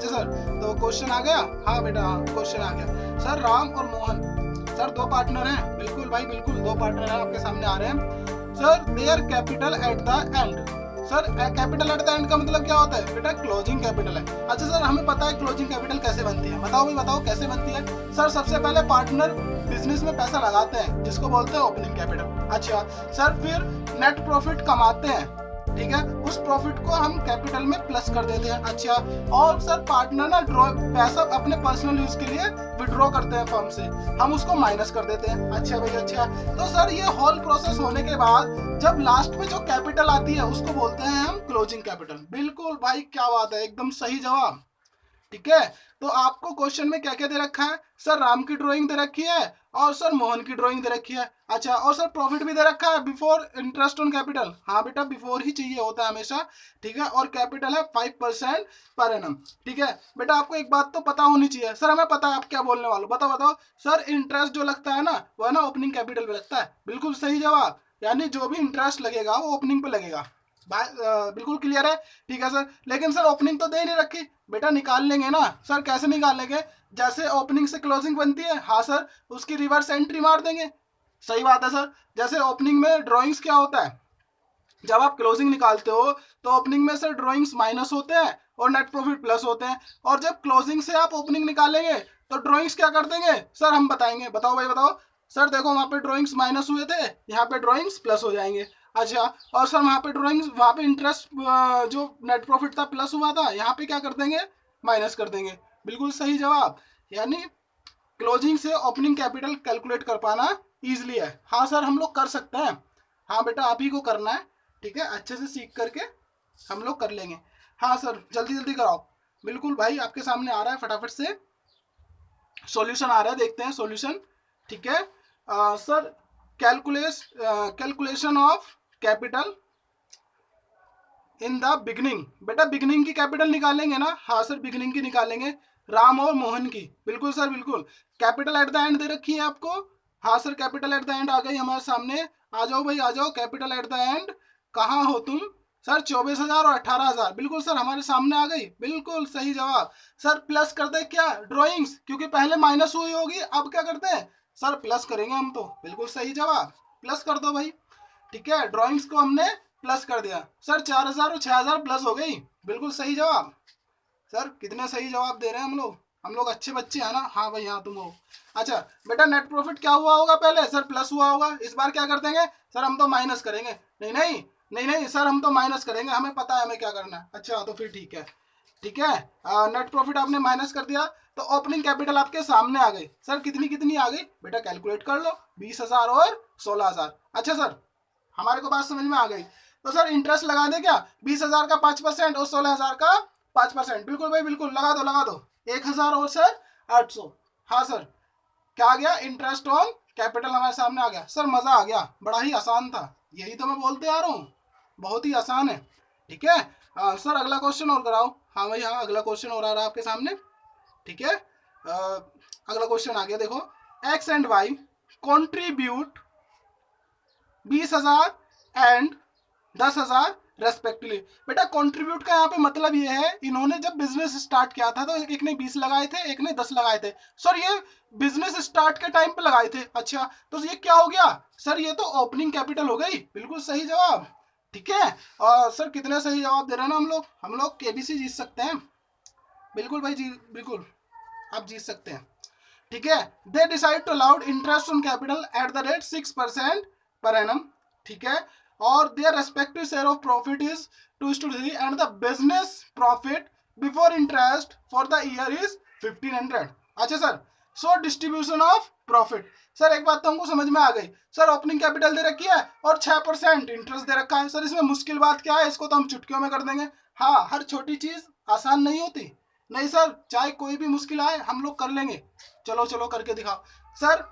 अच्छा सर, तो क्वेश्चन आ गया। हाँ बेटा हाँ, क्वेश्चन आ गया। सर राम और मोहन सर दो पार्टनर हैं। बिल्कुल भाई बिल्कुल, दो पार्टनर हैं आपके सामने आ रहे हैं। Sir their capital at the and. Sir capital at the and का मतलब क्या होता है बेटा? क्लोजिंग कैपिटल है। अच्छा सर, हमें पता है क्लोजिंग कैपिटल कैसे बनती है, बताओ भाई बताओ कैसे बनती है। सर सबसे पहले पार्टनर बिजनेस में पैसा लगाते हैं जिसको बोलते हैं ओपनिंग कैपिटल। अच्छा सर, फिर नेट प्रॉफिट कमाते हैं, ठीक है, उस प्रॉफिट को हम कैपिटल में प्लस कर देते हैं। अच्छा, और सर पार्टनर ना पैसा अपने पर्सनल यूज के लिए विड्रॉ करते हैं फर्म से, हम उसको माइनस कर देते हैं। अच्छा भाई अच्छा, तो सर ये होल प्रोसेस होने के बाद जब लास्ट में जो कैपिटल आती है उसको बोलते हैं हम क्लोजिंग कैपिटल। बिल्कुल भाई, क्या बात है, एकदम सही जवाब। ठीक है, तो आपको क्वेश्चन में क्या क्या दे रखा है? सर राम की ड्राइंग दे रखी है और सर मोहन की ड्राइंग दे रखी है। अच्छा, और सर प्रॉफिट भी दे रखा है बिफोर इंटरेस्ट ऑन कैपिटल। हाँ बेटा, बिफोर ही चाहिए होता है हमेशा। ठीक है, और कैपिटल है 5% पर एनम। ठीक है बेटा, आपको एक बात तो पता होनी चाहिए। सर हमें पता है आप क्या बोलने वाले हो, बताओ बताओ। सर इंटरेस्ट जो लगता है ना, वो है ना ओपनिंग कैपिटल पे लगता है। बिल्कुल सही जवाब, यानी जो भी इंटरेस्ट लगेगा वो ओपनिंग पे लगेगा। बिल्कुल क्लियर है। ठीक है सर, लेकिन सर ओपनिंग तो दे नहीं रखी बेटा, निकाल लेंगे ना। सर कैसे निकाल लेंगे? जैसे ओपनिंग से क्लोजिंग बनती है, हाँ सर, उसकी रिवर्स एंट्री मार देंगे। सही बात है सर। जैसे ओपनिंग में ड्राइंग्स क्या होता है, जब आप क्लोजिंग निकालते हो तो ओपनिंग में सर ड्राइंग्स माइनस होते हैं और नेट प्रॉफिट प्लस होते हैं, और जब क्लोजिंग से आप ओपनिंग निकालेंगे तो ड्राइंग्स क्या कर देंगे? सर हम बताएंगे, बताओ भाई बताओ। सर देखो, वहाँ पे ड्राइंग्स माइनस हुए थे, यहाँ पे ड्राइंग्स प्लस हो जाएंगे। अच्छा, और सर वहाँ पे ड्राइंग्स, वहाँ पे इंटरेस्ट जो नेट प्रॉफिट था प्लस हुआ था, यहाँ पे क्या कर देंगे? माइनस कर देंगे। बिल्कुल सही जवाब, यानी क्लोजिंग से ओपनिंग कैपिटल कैलकुलेट कर पाना ईजिली है। हाँ सर, हम लोग कर सकते हैं। हाँ बेटा, आप ही को करना है। ठीक है, अच्छे से सीख करके हम लोग कर लेंगे। हाँ सर, जल्दी जल्दी कराओ। बिल्कुल भाई, आपके सामने आ रहा है, फटाफट से सॉल्यूशन आ रहा है, देखते हैं सॉल्यूशन। ठीक है sir, calculation of capital in the beginning. बेटा बिगनिंग की कैपिटल निकालेंगे ना? हाँ सर, बिगनिंग की निकालेंगे, राम और मोहन की। बिल्कुल सर बिल्कुल। कैपिटल एट द एंड दे रखी है आपको। हाँ sir, capital at the end आ गई हमारे सामने। आ जाओ भाई आ जाओ, कैपिटल एट द एंड कहाँ हो तुम? सर 24,000 और 18,000। बिल्कुल सर, हमारे सामने आ गई। बिल्कुल सही जवाब। सर प्लस कर दे क्या ड्रॉइंग्स, क्योंकि पहले माइनस हुई होगी, अब क्या करते हैं सर? प्लस करेंगे हम तो। बिल्कुल सही जवाब, प्लस कर दो भाई। ठीक है, ड्राइंग्स को हमने प्लस कर दिया। सर 4,000 और 6,000 प्लस हो गई। बिल्कुल सही जवाब। सर कितने सही जवाब दे रहे हैं हम लोग, हम लोग अच्छे बच्चे हैं ना। हाँ भाई हाँ, तुम हो। अच्छा बेटा, नेट प्रॉफिट क्या हुआ होगा पहले? सर प्लस हुआ होगा। इस बार क्या कर देंगे? सर हम तो माइनस करेंगे। नहीं नहीं नहीं नहीं सर, हम तो माइनस करेंगे, हमें पता है हमें क्या करना है। अच्छा तो फिर ठीक है। ठीक है, नेट प्रॉफिट आपने माइनस कर दिया तो ओपनिंग कैपिटल आपके सामने आ गई। सर कितनी कितनी आ गई बेटा? कैलकुलेट कर लो, 20,000 और 16,000। अच्छा सर, हमारे को बात समझ में आ गई। तो सर इंटरेस्ट लगा दे क्या? 20,000 का 5% और 16,000 का 5%। बिल्कुल भाई बिल्कुल, लगा दो लगा दो। 1,000 और सर 800। हाँ सर, क्या आ गया? इंटरेस्ट ऑन कैपिटल हमारे सामने आ गया। सर मजा आ गया, बड़ा ही आसान था, यही तो मैं बोलते आ रहा हूँ, बहुत ही आसान है। ठीक है सर, अगला क्वेश्चन और कराओ। हाँ भाई हाँ, अगला क्वेश्चन और आ रहा है आपके सामने। ठीक है, अगला क्वेश्चन आ गया, देखो। X and Y contribute 20,000 and 10,000 respectively. बेटा कंट्रीब्यूट का यहाँ पे मतलब ये है, इन्होंने जब बिजनेस स्टार्ट किया था तो एक ने 20 लगाए थे, एक ने 10 लगाए थे। सर ये बिजनेस स्टार्ट के टाइम पे लगाए थे। अच्छा, तो ये क्या हो गया? सर ये तो ओपनिंग कैपिटल हो गई। बिल्कुल सही जवाब। ठीक है, और सर कितने सही जवाब दे रहे हैं ना हम लोग केबीसी जीत सकते हैं। बिल्कुल भाई जी, बिल्कुल आप जीत सकते हैं। ठीक है, they decide to allowed interest on capital at the rate 6% per annum. ठीक है, और their respective share of profit is 2:3 and the business profit before interest for the year is 1,500। अच्छा sir, so distribution of profit. Sir एक बात तो हमको समझ में आ गई। सर ओपनिंग कैपिटल दे रखी है और 6% इंटरेस्ट दे रखा है। सर इसमें मुश्किल बात क्या है? इसको तो हम चुटकियों में कर देंगे। हाँ, हर छोटी चीज आसान नहीं होती। नहीं सर, चाहे कोई भी मुश्किल आए हम लोग कर लेंगे। चलो चलो करके दिखाओ। सर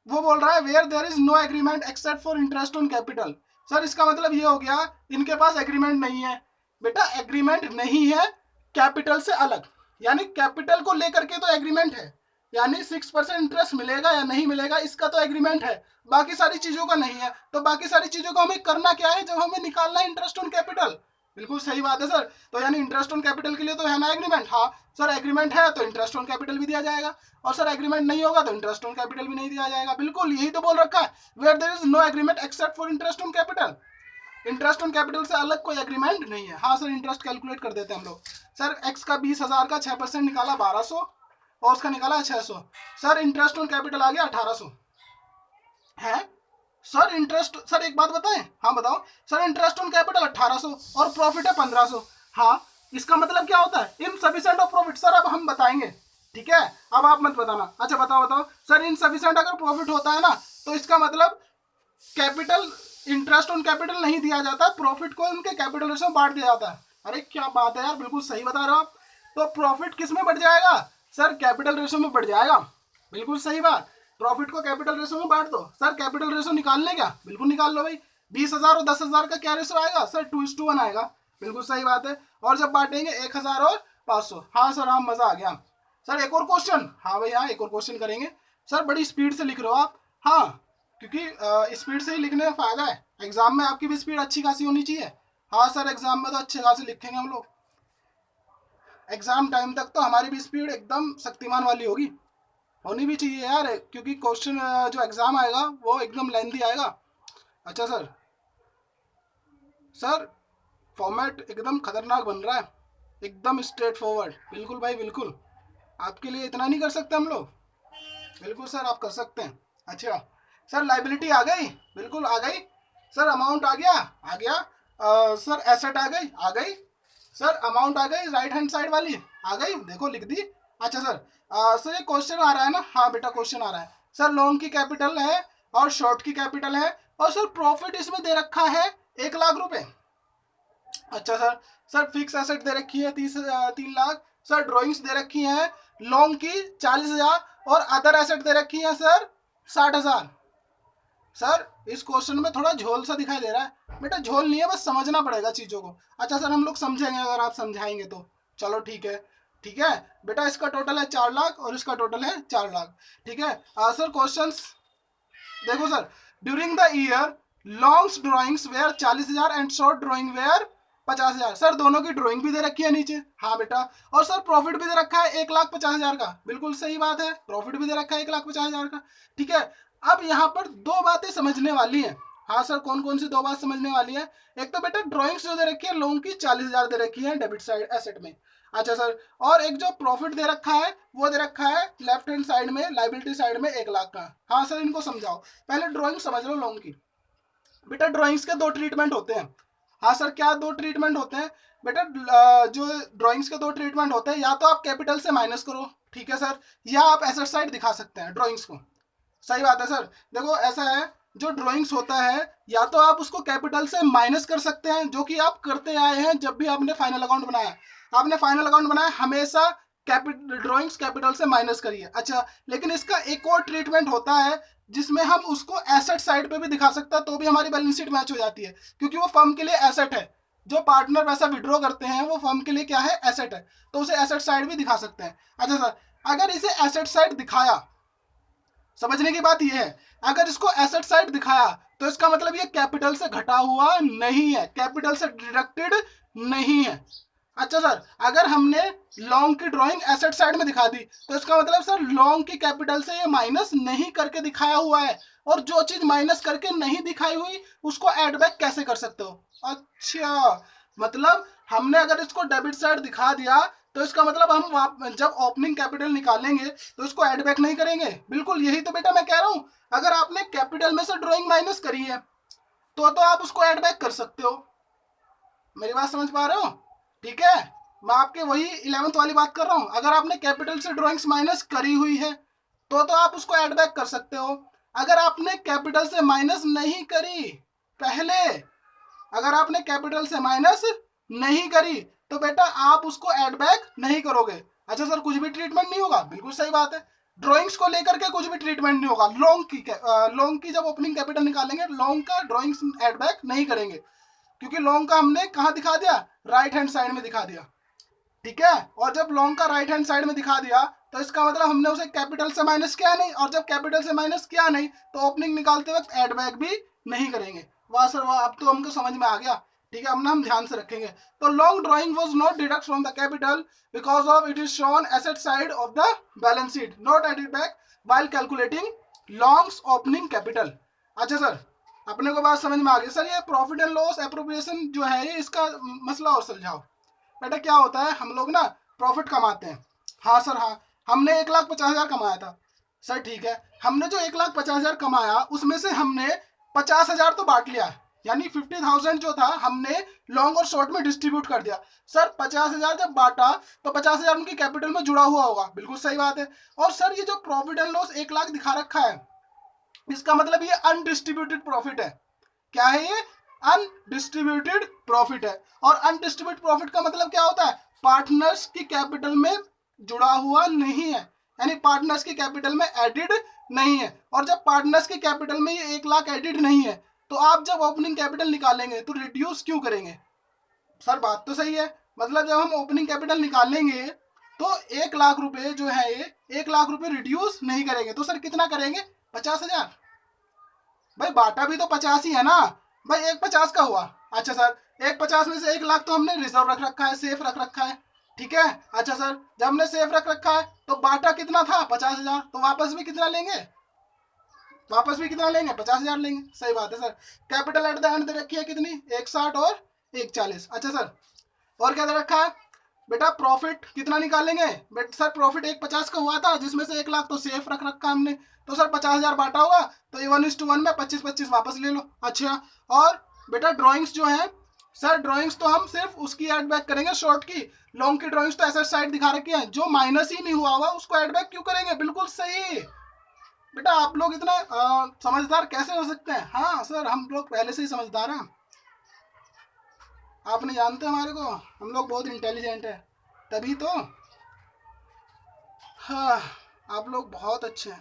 वो बोल रहा है where there is no agreement except for interest on capital. Sir इसका मतलब ये हो गया इनके पास एग्रीमेंट नहीं है। बेटा एग्रीमेंट नहीं है कैपिटल से अलग, यानी कैपिटल को लेकर के तो एग्रीमेंट है, यानी 6% इंटरेस्ट मिलेगा या नहीं मिलेगा इसका तो एग्रीमेंट है, बाकी सारी चीजों का नहीं है। तो बाकी सारी चीजों को हमें करना क्या है जब हमें निकालना है इंटरेस्ट ऑन कैपिटल? बिल्कुल सही बात है सर। तो यानी इंटरेस्ट ऑन कैपिटल के लिए तो है ना एग्रीमेंट। हाँ सर, एग्रीमेंट है तो इंटरेस्ट ऑन कैपिटल भी दिया जाएगा, और सर एग्रीमेंट नहीं होगा तो इंटरेस्ट ऑन कैपिटल भी नहीं दिया जाएगा। बिल्कुल यही तो बोल रखा है, where there is no agreement except for interest on capital. Interest on capital से अलग कोई एग्रीमेंट नहीं है। हाँ सर, इंटरेस्ट कैलकुलेट कर देते हैं हम लोग। सर एक्स का 20,000 का 6% निकाला 1200, और उसका निकाला 600। सर इंटरेस्ट ऑन कैपिटल आ गया 1800 है। सर इंटरेस्ट, सर एक बात बताएं, हाँ बताओ सर, इंटरेस्ट ऑन कैपिटल 1800 और प्रॉफिट है 1500। हाँ, इसका मतलब क्या होता है, इनसफिशिएंट ऑफ प्रॉफिट। सर अब हम बताएंगे, ठीक है, अब आप मत बताना। अच्छा बताओ बताओ सर, इनसफिशिएंट अगर प्रॉफिट होता है ना, तो इसका मतलब कैपिटल, इंटरेस्ट ऑन कैपिटल नहीं दिया जाता, प्रॉफिट को उनके कैपिटल रेशो में बांट दिया जाता है। अरे क्या बात है यार, बिल्कुल सही बता रहे हो आप। तो प्रॉफिट किस में बढ़ जाएगा सर, कैपिटल रेशो में बढ़ जाएगा। बिल्कुल सही बात, प्रॉफिट को कैपिटल रेशो में बांट दो। सर कैपिटल रेशो निकालने क्या, बिल्कुल निकाल लो भाई। 20,000 और 10,000 का क्या रेशो आएगा सर, 2:1 आएगा। बिल्कुल सही बात है। और जब बांटेंगे 1,000 और 500। हाँ सर, हाँ मजा आ गया। सर एक और क्वेश्चन, हाँ भाई हाँ, एक और क्वेश्चन करेंगे। सर बड़ी स्पीड से लिख रहे हो आप। हाँ, क्योंकि स्पीड से ही लिखने में फायदा है। एग्जाम में आपकी भी स्पीड अच्छी खासी होनी चाहिए। हाँ सर, एग्जाम में तो अच्छे खासे लिखेंगे हम लोग। एग्जाम टाइम तक तो हमारी भी स्पीड एकदम शक्तिमान वाली होगी, होनी भी चाहिए यार, क्योंकि क्वेश्चन जो एग्जाम आएगा वो एकदम लेंथी आएगा। अच्छा सर, सर फॉर्मेट एकदम खतरनाक बन रहा है, एकदम स्ट्रेट फॉरवर्ड। बिल्कुल भाई बिल्कुल, आपके लिए इतना नहीं कर सकते हम लोग। बिल्कुल सर, आप कर सकते हैं। अच्छा सर, लाइबिलिटी आ गई, बिल्कुल आ गई। सर अमाउंट आ गया, आ गया। सर एसेट आ गई, आ गई। सर अमाउंट आ गई, राइट हैंड साइड वाली आ गई, देखो लिख दी। अच्छा सर, सर ये क्वेश्चन आ रहा है ना, हाँ बेटा क्वेश्चन आ रहा है। सर लॉन्ग की कैपिटल है और शॉर्ट की कैपिटल है, और सर प्रॉफिट इसमें दे रखा है 1,00,000 रुपए। अच्छा सर, सर फिक्स एसेट दे रखी है 3 लाख। सर ड्राइंग्स दे रखी हैं लॉन्ग की 40,000, और अदर एसेट दे रखी है सर 60,000। सर इस क्वेश्चन में थोड़ा झोल सा दिखाई दे रहा है। बेटा झोल नहीं है, बस समझना पड़ेगा चीज़ों को। अच्छा सर, हम लोग समझेंगे अगर आप समझाएंगे तो। चलो ठीक है, ठीक है बेटा, इसका टोटल है 4 लाख और इसका टोटल है 4 लाख। ठीक है सर, क्वेश्चंस देखो सर। During the year longs drawings were 40,000 and short drawing were 50,000। Sir दोनों की ड्राइंग भी दे रखी है नीचे, हाँ बेटा। और सर प्रॉफिट भी दे रखा है 1,50,000 का। बिल्कुल सही बात है, प्रॉफिट भी दे रखा है 1,50,000 का। ठीक है, अब यहाँ पर 2 बातें समझने वाली हैं। हाँ सर, कौन कौन सी 2 बात समझने वाली है। एक तो बेटा ड्राइंग्स जो दे रखी है लोन की 40,000 दे रखी है डेबिट साइड एसेट में। अच्छा सर, और एक जो प्रॉफिट दे रखा है वो दे रखा है लेफ्ट हैंड साइड में, लाइबिलिटी साइड में 1,00,000 का। हाँ सर, इनको समझाओ। पहले ड्राइंग समझ लो लोन की। बेटा ड्राइंग्स के 2 ट्रीटमेंट होते हैं। हाँ सर, क्या 2 ट्रीटमेंट होते हैं बेटा, जो ड्राइंग्स के 2 ट्रीटमेंट होते हैं, या तो आप कैपिटल से माइनस करो, ठीक है सर, या आप एसेट साइड दिखा सकते हैं ड्राइंग्स को। सही बात है सर। देखो ऐसा है, जो ड्राइंग्स होता है या तो आप उसको कैपिटल से माइनस कर सकते हैं, जो कि आप करते आए हैं जब भी आपने फाइनल अकाउंट बनाया। आपने फाइनल अकाउंट बनाया, हमेशा ड्राइंग्स कैपिटल से माइनस करिए। अच्छा, लेकिन इसका एक और ट्रीटमेंट होता है जिसमें हम उसको एसेट साइड पे भी दिखा सकते हैं, तो भी हमारी बैलेंस शीट मैच हो जाती है, क्योंकि वो फर्म के लिए एसेट है। जो पार्टनर पैसा विड्रॉ करते हैं वो फर्म के लिए क्या है, एसेट है, तो उसे एसेट साइड भी दिखा सकते हैं। अच्छा सर, अगर इसे एसेट साइड दिखाया, समझने की बात यह है, अगर इसको एसेट साइड दिखाया तो इसका मतलब ये कैपिटल से घटा हुआ नहीं है, कैपिटल से डिडक्टेड नहीं है। अच्छा सर, अगर हमने लॉन्ग की ड्राइंग एसेट साइड में दिखा दी तो इसका मतलब सर लॉन्ग की कैपिटल से ये माइनस नहीं करके दिखाया हुआ है, और जो चीज माइनस करके नहीं दिखाई हुई उसको ऐड बैक कैसे कर सकते हो। अच्छा, मतलब हमने अगर इसको डेबिट साइड दिखा दिया तो इसका मतलब हम जब ओपनिंग कैपिटल निकालेंगे तो इसको ऐड बैक नहीं करेंगे। बिल्कुल यही तो बेटा मैं कह रहा हूँ, अगर आपने कैपिटल में से ड्राइंग माइनस करी है तो आप उसको ऐड बैक कर सकते हो। मेरी बात समझ पा रहे हो, ठीक है, मैं आपके वही 11th वाली बात कर रहा हूँ। अगर आपने कैपिटल से ड्राइंग्स माइनस करी हुई है तो आप उसको ऐड बैक कर सकते हो। अगर आपने कैपिटल से माइनस नहीं करी पहले, अगर आपने कैपिटल से माइनस नहीं करी तो बेटा आप उसको ऐड बैक नहीं करोगे। अच्छा सर, कुछ भी ट्रीटमेंट नहीं होगा, बिल्कुल सही बात है, ड्राइंग्स को लेकर के कुछ भी ट्रीटमेंट नहीं होगा। लॉन्ग की जब ओपनिंग कैपिटल निकालेंगे, लॉन्ग का ड्राइंग्स ऐड बैक नहीं करेंगे, क्योंकि लॉन्ग का हमने कहाँ दिखा दिया, राइट हैंड साइड में दिखा दिया। ठीक है, और जब लॉन्ग का राइट हैंड साइड में दिखा दिया तो इसका मतलब हमने उसे कैपिटल से माइनस किया नहीं, और जब कैपिटल से माइनस किया नहीं तो ओपनिंग निकालते वक्त ऐड बैक भी नहीं करेंगे। वाह सर वाह, अब तो हमको समझ में आ गया। ठीक है, हम ध्यान से रखेंगे। तो long drawing was not deduct from the capital because of it is shown asset side of the balance sheet, not added back while calculating longs opening capital. अच्छा सर, अपने को बात समझ में आ गई। सर ये प्रॉफिट एंड लॉस एप्रोप्रिएशन जो है ये इसका मसला और सुलझाओ। बेटा क्या होता है, हम लोग ना प्रॉफिट कमाते हैं। हाँ सर हाँ, हमने 1,50,000 कमाया था। सर ठीक है, हमने जो 1,50,000 कमाया उसमें से हमने 50,000 तो बांट लिया, यानी 50,000 जो था हमने लॉन्ग और शॉर्ट में डिस्ट्रीब्यूट कर दिया। सर 50,000 जब बांटा तो 50,000 उनकी कैपिटल में जुड़ा हुआ होगा, बिल्कुल सही बात है। और सर ये जो प्रॉफिट एंड लॉस 1,00,000 दिखा रखा है, इसका मतलब ये अनडिस्ट्रीब्यूटेड प्रॉफिट है। क्या है ये? अनडिस्ट्रीब्यूटेड प्रॉफिट है। और अनडिस्ट्रीब्यूटेड प्रॉफिट का मतलब क्या होता है? पार्टनर्स की कैपिटल में जुड़ा हुआ नहीं है, यानी पार्टनर्स की कैपिटल में एडिड नहीं है। और जब पार्टनर्स की कैपिटल में ये 1,00,000 एडिड नहीं है तो आप जब ओपनिंग कैपिटल निकालेंगे तो रिड्यूस क्यों करेंगे? सर बात तो सही है, मतलब जब हम ओपनिंग कैपिटल निकालेंगे तो 1,00,000 रुपए जो है ये 1,00,000 रुपए रिड्यूस नहीं करेंगे। तो सर कितना करेंगे? 50,000। भाई बाटा भी तो 50 ही है ना भाई, 1,50 का हुआ। अच्छा सर, 1,50 में से 1,00,000 तो हमने रिजर्व रख रखा है, सेफ रख रखा है, ठीक है। अच्छा सर, जब हमने सेफ रख रखा है तो बाटा कितना था? 50,000। तो वापस भी कितना लेंगे? वापस भी कितना लेंगे? 50,000 लेंगे। सही बात है sir. Capital at the end दे रखी है कितनी? 1,60 और 1,40। अच्छा सर, और क्या दे रखा है बेटा? प्रॉफिट कितना निकालेंगे? बेटा सर प्रॉफिट 1,50 का हुआ था, जिसमें से 1,00,000 तो सेफ रख रखा हमने। तो सर 50,000 बांटा होगा तो ये 1:1 में 25-25 वापस ले लो। अच्छा, और बेटा ड्राइंग्स जो है सर, ड्राइंग्स तो हम सिर्फ उसकी ऐड बैक करेंगे शॉर्ट की। लॉन्ग की ड्राइंग्स तो एसेट साइड दिखा रखी है, जो माइनस ही नहीं हुआ हुआ उसको ऐड बैक क्यों करेंगे? बिल्कुल सही बेटा। आप लोग इतना समझदार कैसे हो सकते हैं? हाँ सर, हम लोग पहले से ही समझदार हैं, आप नहीं जानते हमारे को, हम लोग बहुत इंटेलिजेंट है तभी तो। हाँ, आप लोग बहुत अच्छे हैं।